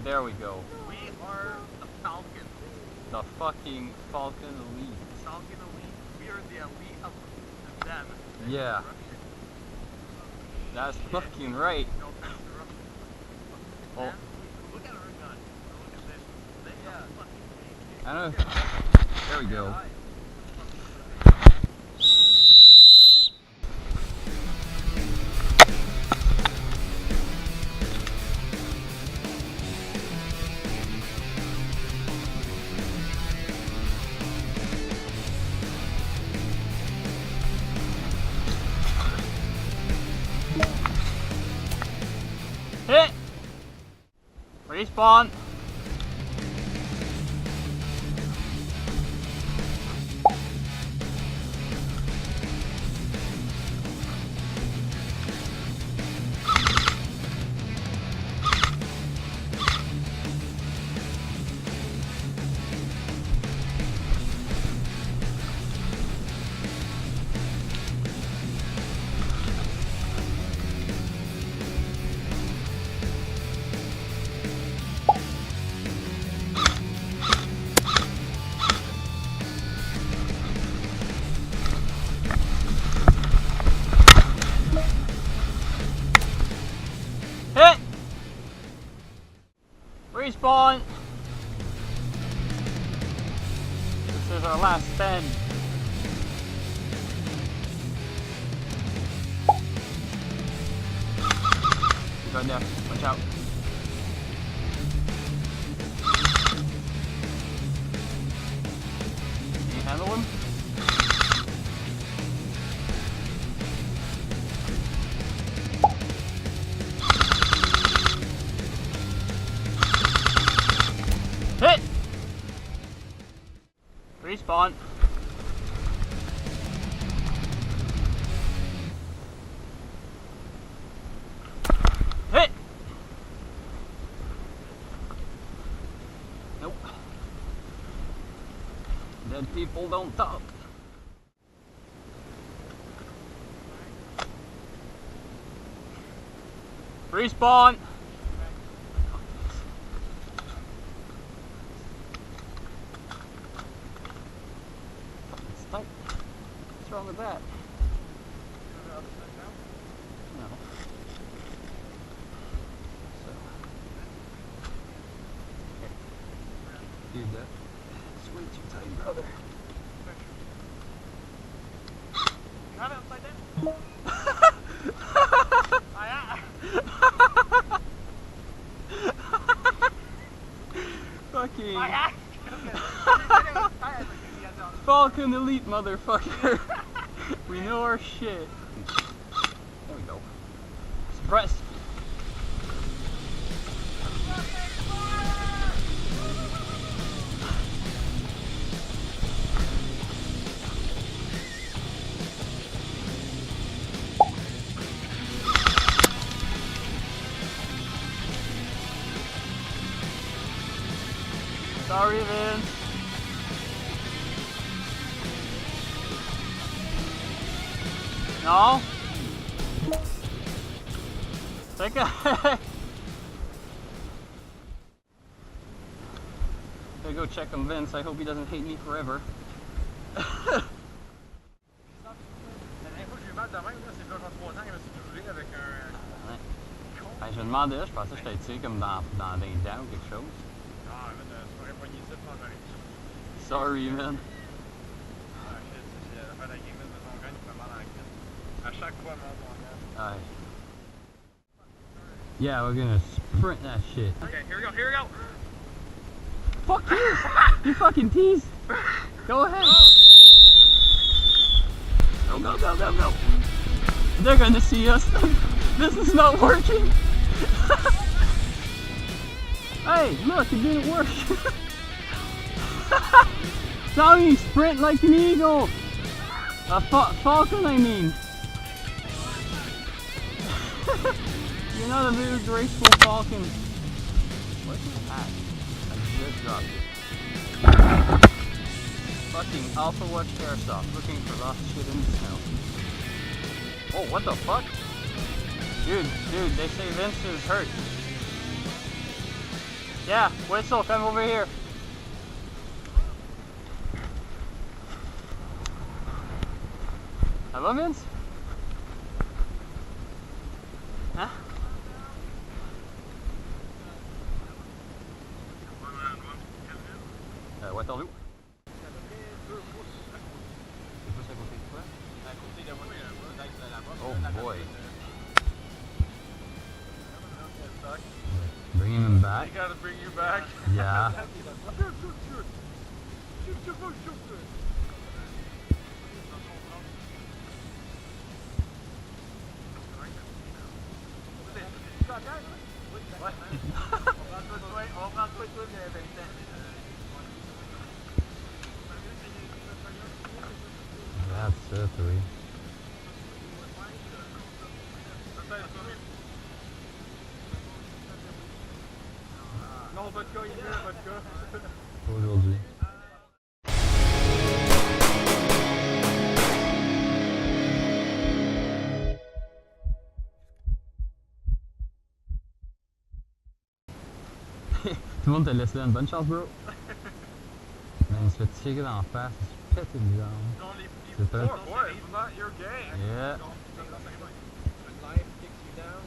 there we go. We are the Falcon. The fucking Falcon Elite. Falcon Elite. We are the elite of them. Yeah. That's fucking right. No offense to them. Oh. Look at our gun. Look at this. They are fucking I know. There we go. Hit! Respawn! Hit! Respawn! This is our last stand. He's right there. Watch out. Can you handle him? Hit! Respawn. Hit! Nope. Dead people don't talk. Respawn! What's wrong with that? No. So. Okay. Dude, that's way too tight, brother. You have it upside down? Fucking Falcon Elite, motherfucker. We know our shit. There we go. Suppress. Sorry, Vince. No? Take a Gotta go check on Vince. I hope he doesn't hate me forever. Je me demandais, je pensais que j'étais tiré comme dans des dents ou quelque chose. Sorry, man. Yeah, we're gonna sprint that shit. Okay, here we go, here we go. Fuck you! You fucking tease! Go ahead! Go, go, go, go, go! They're gonna see us. This is not working! Hey, look, it didn't work! Tommy, sprint like an eagle! A falcon, I mean! You're not a very graceful falcon. Where's my hat? I just dropped it. Fucking Alphawatch Airsoft, looking for lost shit in the snow. Oh, what the fuck? Dude, they say Vince is hurt. Yeah, whistle, come over here. Hello, Vince? Huh? Waterloo. Oh boy. Bringing him back. I gotta bring you back. Yeah. That's surgery. Non, vodka, il veut vodka. Aujourd'hui. Tout le monde te laisse là, une bonne chance, bro. Mais il se fait tirer dans la face, il se pète une jambe. C'est Poor boy, it's not your game. Yeah. When life kicks you down,